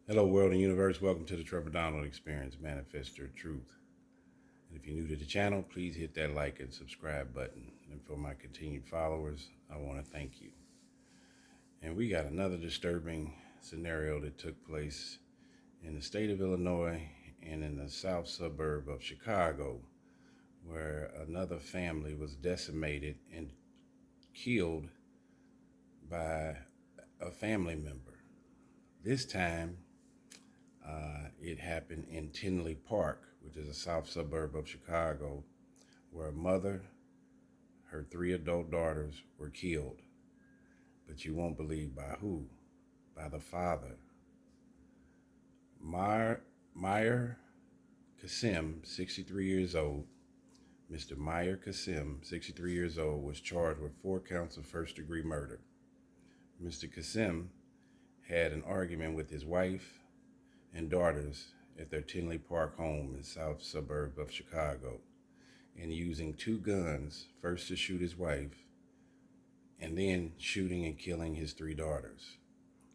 Hello, world and universe. Welcome to the Trevor Donald Experience, Manifest Your Truth. And if you're new to the channel, please hit that like and subscribe button. And for my continued followers, I want to thank you. And we got another disturbing scenario that took place in the state of Illinois and in the south suburb of Chicago, where another family was decimated and killed by a family member. This time, it happened in Tinley Park, which is a south suburb of Chicago, where a mother, her 3 adult daughters were killed. But you won't believe by who? By the father. Maher Kassem, 63 years old. Mr. Maher Kassem, 63 years old, was charged with 4 counts of first-degree murder. Mr. Kassem had an argument with his wife and daughters at their Tinley Park home in the south suburb of Chicago, and using 2 guns, first to shoot his wife, and then shooting and killing his 3 daughters.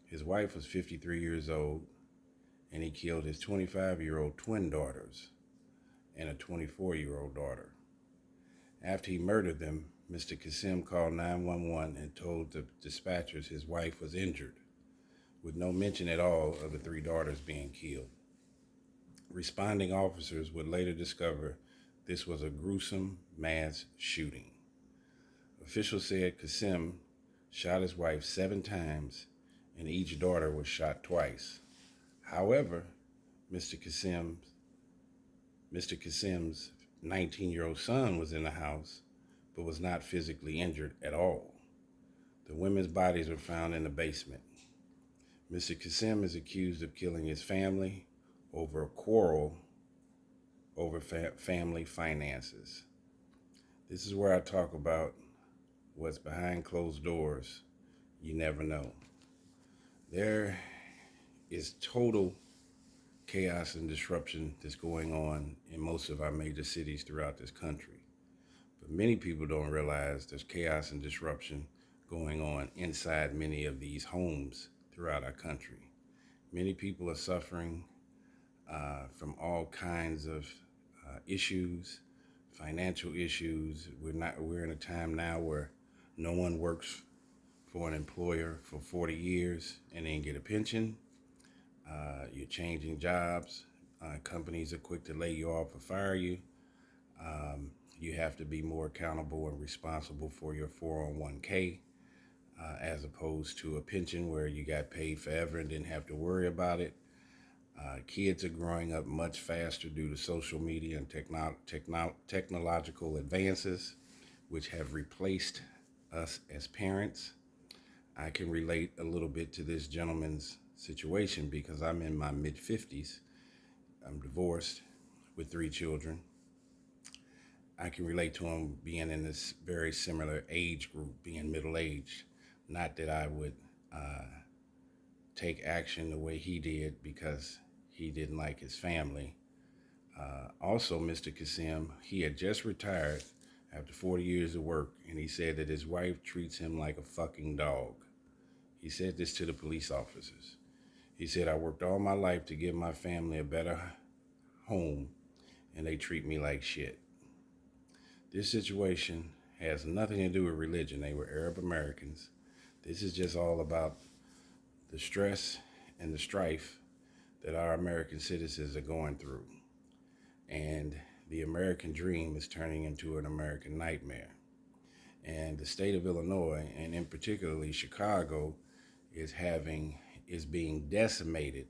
His wife was 53 years old, and he killed his 25-year-old twin daughters and a 24-year-old daughter. After he murdered them, Mr. Kassem called 911 and told the dispatchers his wife was injured, with no mention at all of the 3 daughters being killed. Responding officers would later discover this was a gruesome mass shooting. Officials said Kassem shot his wife 7 times and each daughter was shot twice. However, Mr. Kassem's 19-year-old son was in the house but was not physically injured at all. The women's bodies were found in the basement. Mr. Kassem is accused of killing his family over a quarrel over family finances. This is where I talk about what's behind closed doors. You never know. There is total chaos and disruption that's going on in most of our major cities throughout this country. But many people don't realize there's chaos and disruption going on inside many of these homes throughout our country. Many people are suffering from all kinds of issues, financial issues. We're in a time now where no one works for an employer for 40 years and then get a pension. You're changing jobs. Companies are quick to lay you off or fire you. You have to be more accountable and responsible for your 401k. As opposed to a pension where you got paid forever and didn't have to worry about it. Kids are growing up much faster due to social media and technological advances, which have replaced us as parents. I can relate a little bit to this gentleman's situation because I'm in my mid-50s. I'm divorced with 3 children. I can relate to him being in this very similar age group, being middle-aged. Not that I would take action the way he did because he didn't like his family. Also, Mr. Kassem, he had just retired after 40 years of work, and he said that his wife treats him like a fucking dog. He said this to the police officers. He said, I worked all my life to give my family a better home, and they treat me like shit. This situation has nothing to do with religion. They were Arab Americans. This is just all about the stress and the strife that our American citizens are going through. And the American dream is turning into an American nightmare. And the state of Illinois, and in particularly Chicago, is being decimated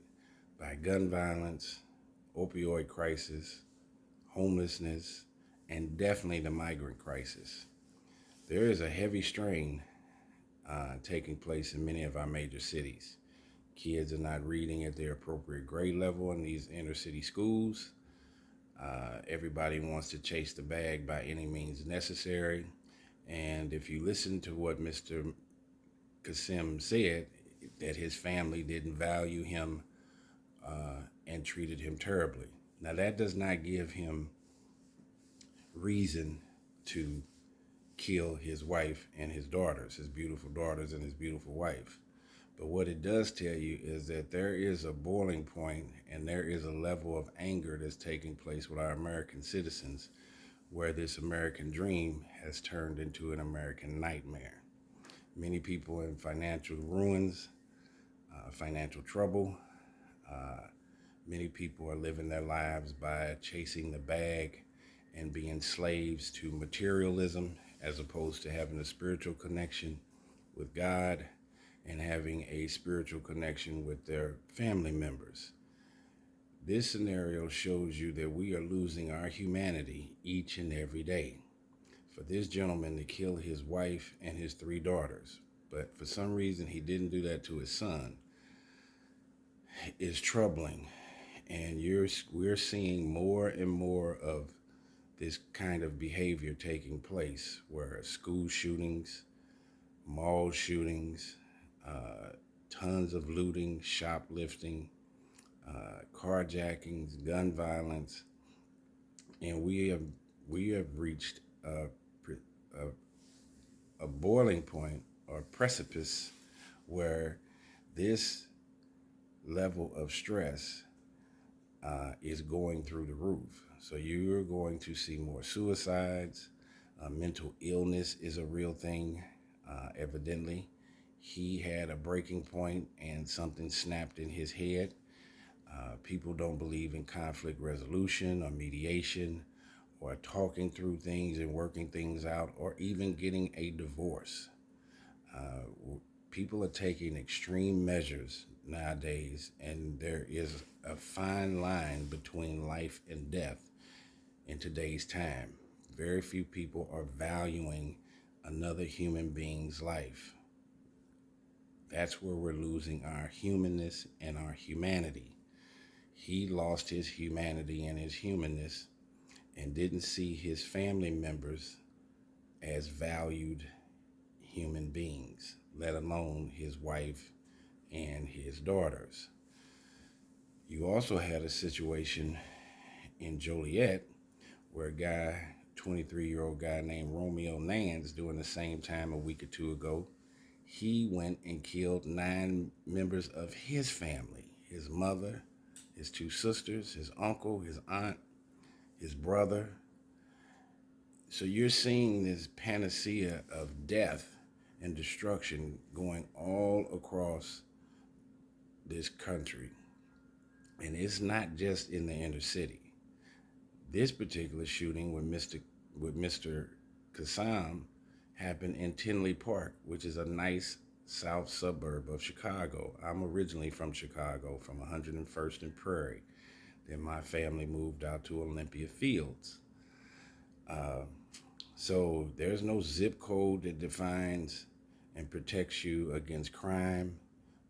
by gun violence, opioid crisis, homelessness, and definitely the migrant crisis. There is a heavy strain taking place in many of our major cities. Kids are not reading at their appropriate grade level in these inner city schools. Everybody wants to chase the bag by any means necessary. And if you listen to what Mr. Kassem said, that his family didn't value him and treated him terribly. Now that does not give him reason to kill his wife and his daughters, his beautiful daughters and his beautiful wife. But what it does tell you is that there is a boiling point and there is a level of anger that's taking place with our American citizens where this American dream has turned into an American nightmare. Many people in financial ruins, financial trouble. Many people are living their lives by chasing the bag and being slaves to materialism as opposed to having a spiritual connection with God and having a spiritual connection with their family members. This scenario shows you that we are losing our humanity each and every day. For this gentleman to kill his wife and his 3 daughters, but for some reason he didn't do that to his son, is troubling. And we're seeing more and more of this kind of behavior taking place, where school shootings, mall shootings, tons of looting, shoplifting, carjackings, gun violence, and we have reached a boiling point or precipice where this level of stress is going through the roof. So you're going to see more suicides. Mental illness is a real thing. Evidently, he had a breaking point and something snapped in his head. People don't believe in conflict resolution or mediation or talking through things and working things out or even getting a divorce. People are taking extreme measures nowadays, and there is a fine line between life and death in today's time. Very few people are valuing another human being's life. That's where we're losing our humanness and our humanity. He lost his humanity and his humanness and didn't see his family members as valued human beings, let alone his wife and his daughters. You also had a situation in Joliet where a guy, 23-year-old guy named Romeo Nance, during the same time a week or 2 ago, he went and killed 9 members of his family, his mother, his 2 sisters, his uncle, his aunt, his brother. So you're seeing this panacea of death and destruction going all across this country. And it's not just in the inner city. This particular shooting with Mr. Kassem happened in Tinley Park, which is a nice south suburb of Chicago. I'm originally from Chicago, from 101st and Prairie. Then my family moved out to Olympia Fields. So there's no zip code that defines and protects you against crime,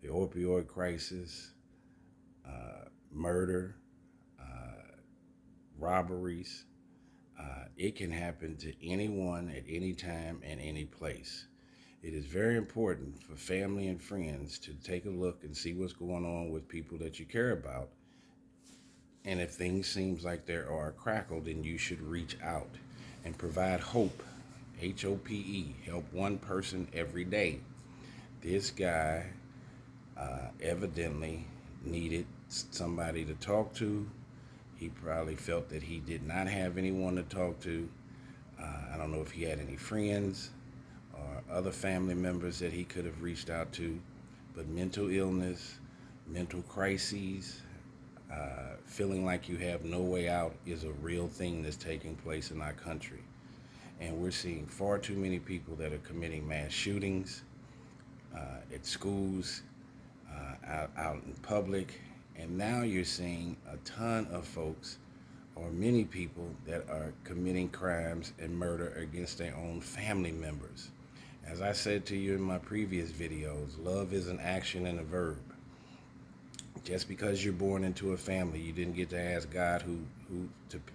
the opioid crisis, murder, robberies. It can happen to anyone at any time and any place. It is very important for family and friends to take a look and see what's going on with people that you care about. And if things seems like there are a crackle, then you should reach out and provide hope. HOPE, help one person every day. This guy evidently needed somebody to talk to. He probably felt that he did not have anyone to talk to. I don't know if he had any friends or other family members that he could have reached out to, but mental illness, mental crises, feeling like you have no way out is a real thing that's taking place in our country. And we're seeing far too many people that are committing mass shootings at schools, out in public. And now you're seeing a ton of folks, or many people, that are committing crimes and murder against their own family members. As I said to you in my previous videos, love is an action and a verb. Just because you're born into a family, you didn't get to ask God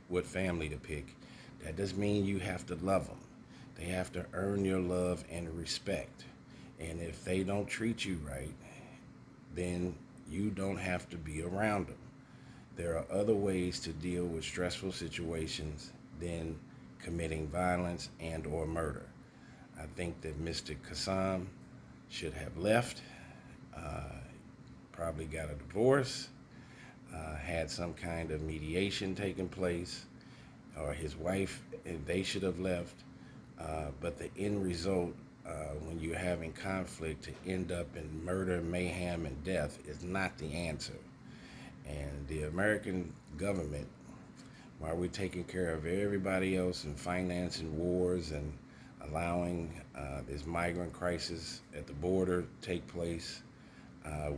what family to pick. That doesn't mean you have to love them. They have to earn your love and respect. And if they don't treat you right, then you don't have to be around them. There are other ways to deal with stressful situations than committing violence and or murder. I think that Mr. Kassem should have left. Probably got a divorce, had some kind of mediation taking place, or his wife, and they should have left. But the end result, when you're having conflict, to end up in murder, mayhem, and death is not the answer. And the American government, while we're taking care of everybody else and financing wars and allowing this migrant crisis at the border take place,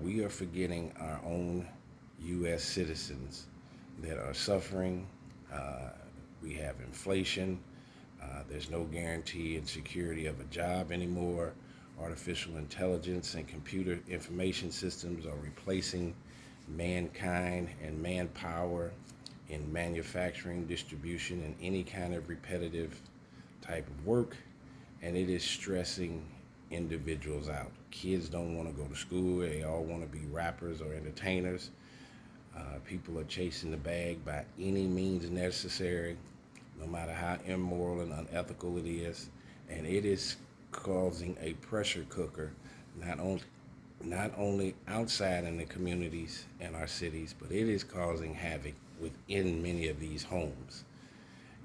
we are forgetting our own U.S. citizens that are suffering. We have inflation. There's no guarantee and security of a job anymore. Artificial intelligence and computer information systems are replacing mankind and manpower in manufacturing, distribution, and any kind of repetitive type of work, and it is stressing individuals out. Kids don't want to go to school. They all want to be rappers or entertainers. People are chasing the bag by any means necessary, no matter how immoral and unethical it is, and it is causing a pressure cooker, not only outside in the communities and our cities, but it is causing havoc within many of these homes.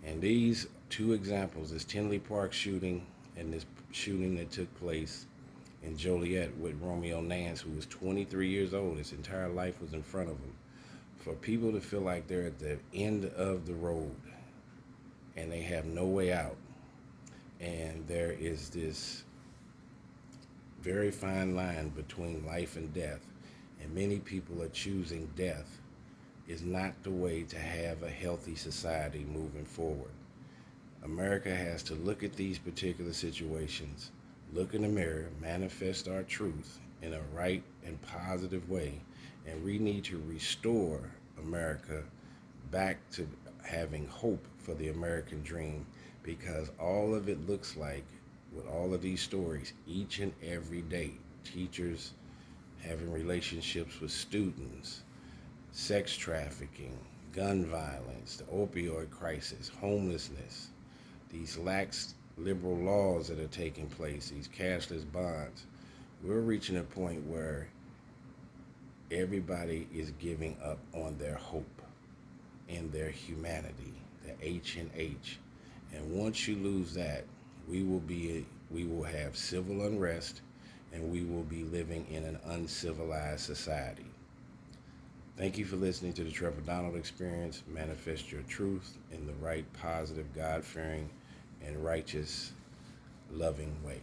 And these two examples, this Tinley Park shooting and this shooting that took place in Joliet with Romeo Nance, who was 23 years old. His entire life was in front of him. For people to feel like they're at the end of the road and they have no way out, and there is this very fine line between life and death, and many people are choosing death, is not the way to have a healthy society moving forward. America has to look at these particular situations, look in the mirror, manifest our truth in a right and positive way, and we need to restore America back to having hope for the American dream, because all of it looks like, with all of these stories, each and every day, teachers having relationships with students, sex trafficking, gun violence, the opioid crisis, homelessness, these lax liberal laws that are taking place, these cashless bonds. We're reaching a point where everybody is giving up on their hope and their humanity, the H and H. And once you lose that, we will have civil unrest, and we will be living in an uncivilized society. Thank you for listening to the Trevor Donald Experience. Manifest your truth in the right, positive, God-fearing, and righteous, loving way.